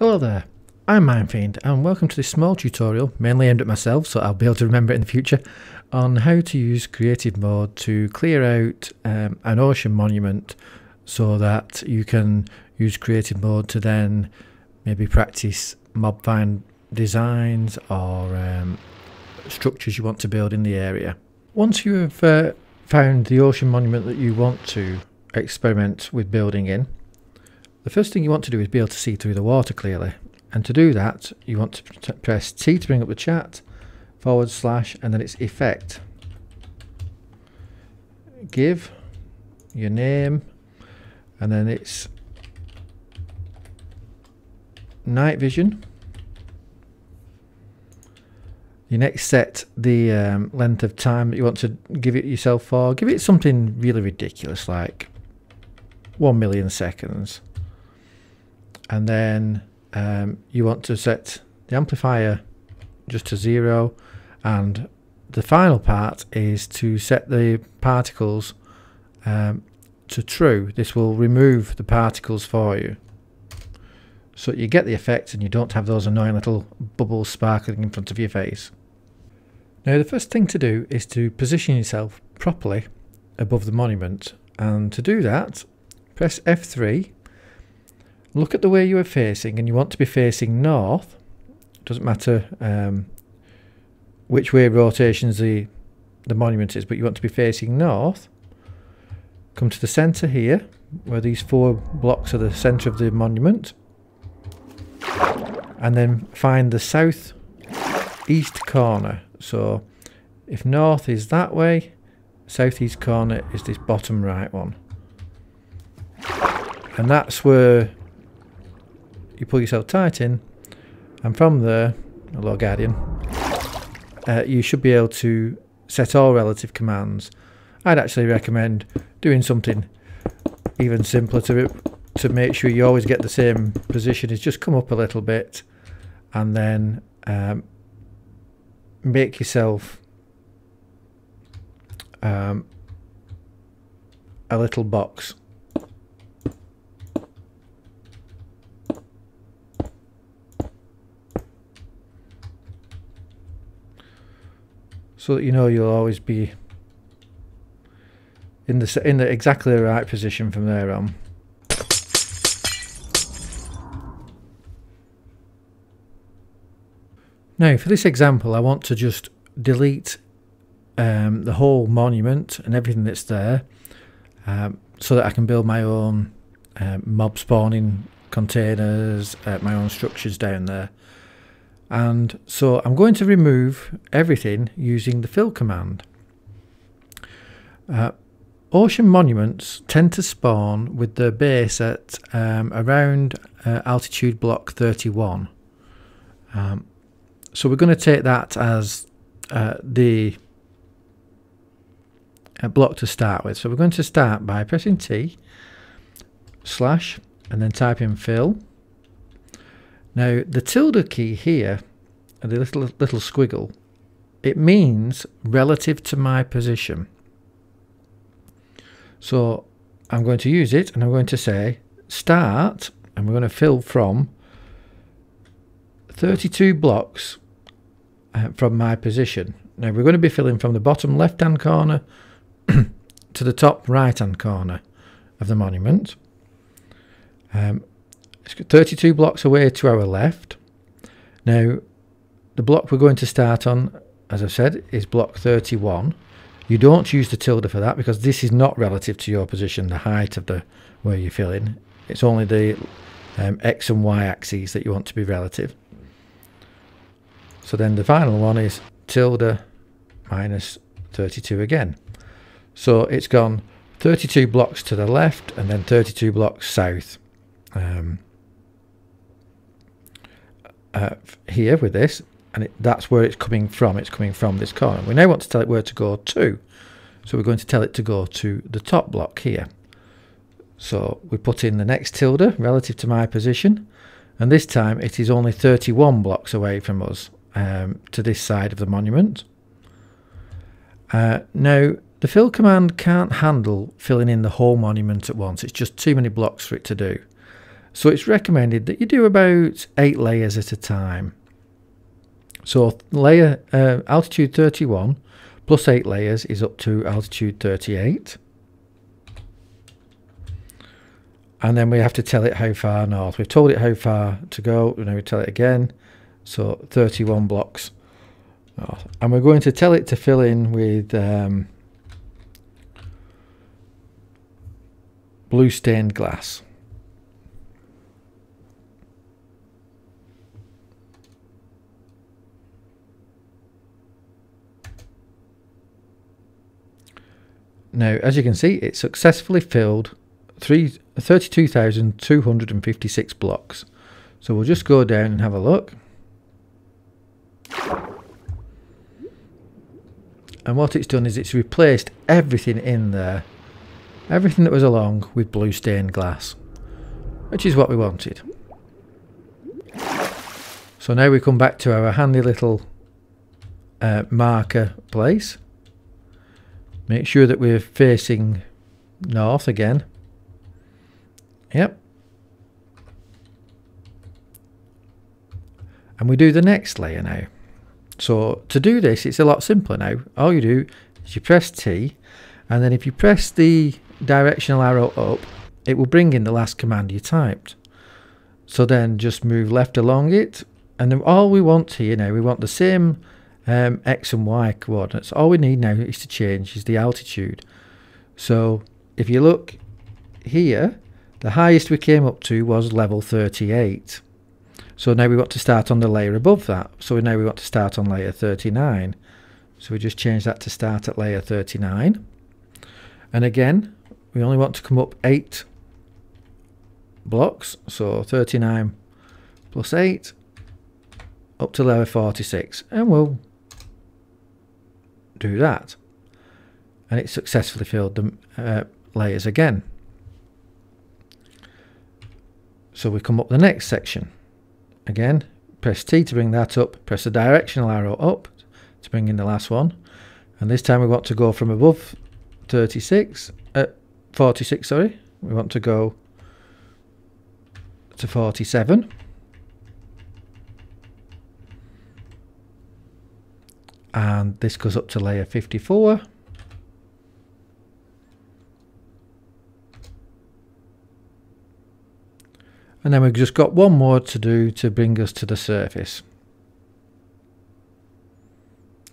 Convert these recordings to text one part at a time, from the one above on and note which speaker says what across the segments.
Speaker 1: Hello there, I'm Minefiend and welcome to this small tutorial, mainly aimed at myself so I'll be able to remember it in the future, on how to use creative mode to clear out an ocean monument so that you can use creative mode to then maybe practice mob find designs or structures you want to build in the area. Once you have found the ocean monument that you want to experiment with building in, the first thing you want to do is be able to see through the water clearly, and to do that you want to press T to bring up the chat, / and then it's effect. Give your name and then it's night vision. You next set the length of time that you want to give it yourself for. Give it something really ridiculous like 1 million seconds. And then you want to set the amplifier just to 0, and the final part is to set the particles to true. This will remove the particles for you, so you get the effect and you don't have those annoying little bubbles sparkling in front of your face. Now the first thing to do is to position yourself properly above the monument, and to do that press F3. Look at the way you are facing, and you want to be facing north. Doesn't matter which way rotations the monument is, but you want to be facing north. Come to the centre here, where these 4 blocks are the centre of the monument, and then find the south east corner. So if north is that way, southeast corner is this bottom right one, and that's where you pull yourself tight in, and from there, hello Guardian, you should be able to set all relative commands. I'd actually recommend doing something even simpler to make sure you always get the same position. Is just come up a little bit and then make yourself a little box. So that you know you'll always be in the exactly the right position from there on. Now for this example I want to just delete the whole monument and everything that's there, so that I can build my own mob spawning containers, my own structures down there. And so I'm going to remove everything using the fill command. Ocean monuments tend to spawn with their base at around altitude block 31. So we're going to take that as the block to start with. So we're going to start by pressing T / and then type in fill. Now the tilde key here, the little squiggle, it means relative to my position. So I'm going to use it and I'm going to say start, and we're going to fill from 32 blocks from my position. Now we're going to be filling from the bottom left hand corner to the top right hand corner of the monument. It's 32 blocks away to our left. Now the block we're going to start on, as I've said, is block 31. You don't use the tilde for that because this is not relative to your position, the height of the where you're filling. It's only the X and Y axes that you want to be relative. So then the final one is tilde minus 32 again. So it's gone 32 blocks to the left and then 32 blocks south. Here with this, and that's where it's coming from. It's coming from this corner. We now want to tell it where to go to, so we're going to tell it to go to the top block here. So we put in the next tilde relative to my position, and this time it is only 31 blocks away from us to this side of the monument. Now the fill command can't handle filling in the whole monument at once. It's just too many blocks for it to do. So it's recommended that you do about 8 layers at a time. So layer altitude 31 plus 8 layers is up to altitude 38. And then we have to tell it how far north. We've told it how far to go, and now we tell it again. So 31 blocks north. And we're going to tell it to fill in with blue stained glass. Now, as you can see, it successfully filled 32,256 blocks. So we'll just go down and have a look. And what it's done is it's replaced everything in there, everything that was along, with blue stained glass, which is what we wanted. So now we come back to our handy little marker place. Make sure that we're facing north again. Yep. And we do the next layer now. So to do this, it's a lot simpler now. All you do is you press T, and then if you press the directional arrow up, it will bring in the last command you typed. So then just move left along it, and then all we want here now, we want the same X and Y coordinates. All we need now is to change is the altitude. So if you look here, the highest we came up to was level 38. So now we want to start on the layer above that. So now we want to start on layer 39. So we just change that to start at layer 39. And again, we only want to come up 8 blocks. So 39 plus 8 up to layer 46. And we'll do that. And it successfully filled the layers again. So we come up the next section. Again, press T to bring that up, press the directional arrow up to bring in the last one. And this time we want to go from above 46, sorry. We want to go to 47. And this goes up to layer 54. And then we've just got one more to do to bring us to the surface.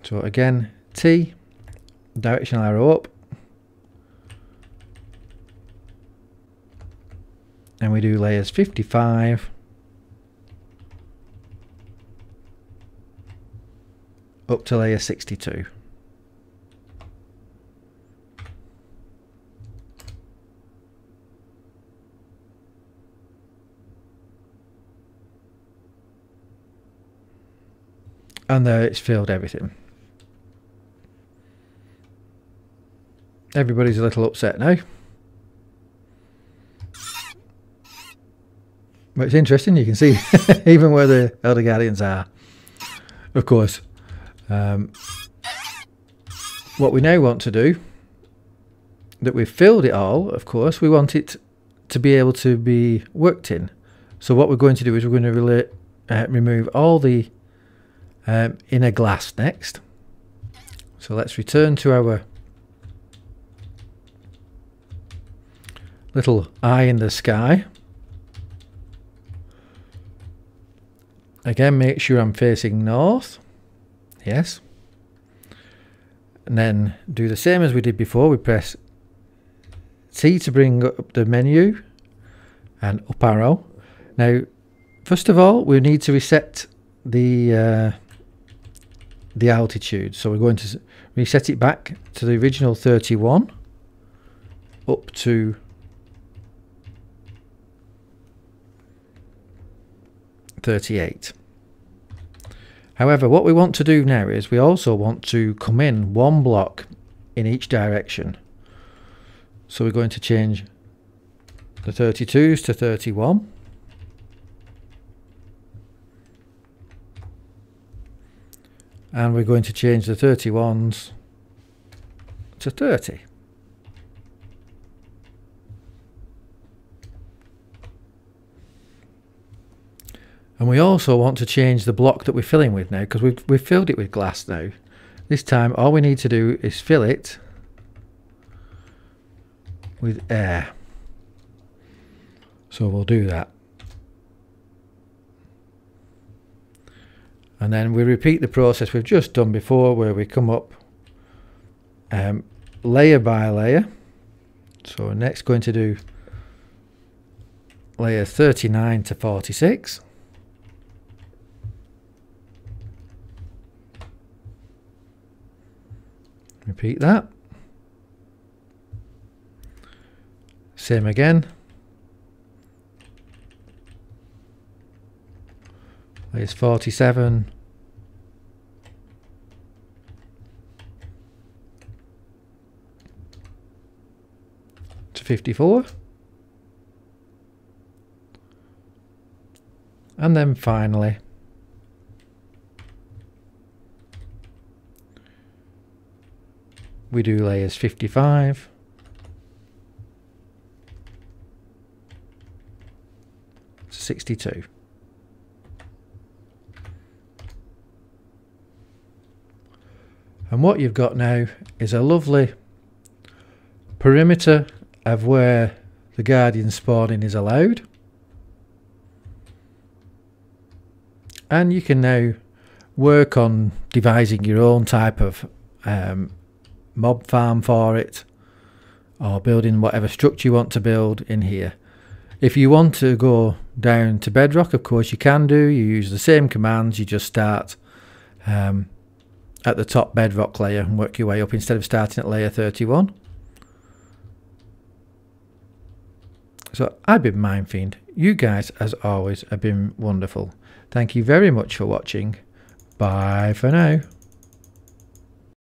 Speaker 1: So again, T, directional arrow up. And we do layers 55 up to layer 62. And there it's filled everything. Everybody's a little upset now. But it's interesting, you can see even where the Elder Guardians are. Of course, what we now want to do, that we've filled it all, of course, we want it to be able to be worked in. So what we're going to do is we're going to remove all the inner glass next. So let's return to our little eye in the sky. Again, make sure I'm facing north. Yes. And then do the same as we did before. We press T to bring up the menu and up arrow. Now, first of all, we need to reset the altitude. So we're going to reset it back to the original 31 up to 38. However, what we want to do now is we also want to come in one block in each direction. So we're going to change the 32s to 31. And we're going to change the 31s to 30. And we also want to change the block that we're filling with now, because we've filled it with glass now. This time all we need to do is fill it with air. So we'll do that. And then we repeat the process we've just done before, where we come up layer by layer. So we're next going to do layer 39 to 46. Repeat that. Same again. Layers 47 to 54. And then finally we do layers 55 to 62. And what you've got now is a lovely perimeter of where the guardian spawning is allowed. And you can now work on devising your own type of mob farm for it, or building whatever structure you want to build in here. If you want to go down to bedrock, of course you can do. You use the same commands. You just start at the top bedrock layer and work your way up instead of starting at layer 31. So I've been Mindfiend. You guys, as always, have been wonderful. Thank you very much for watching. Bye for now.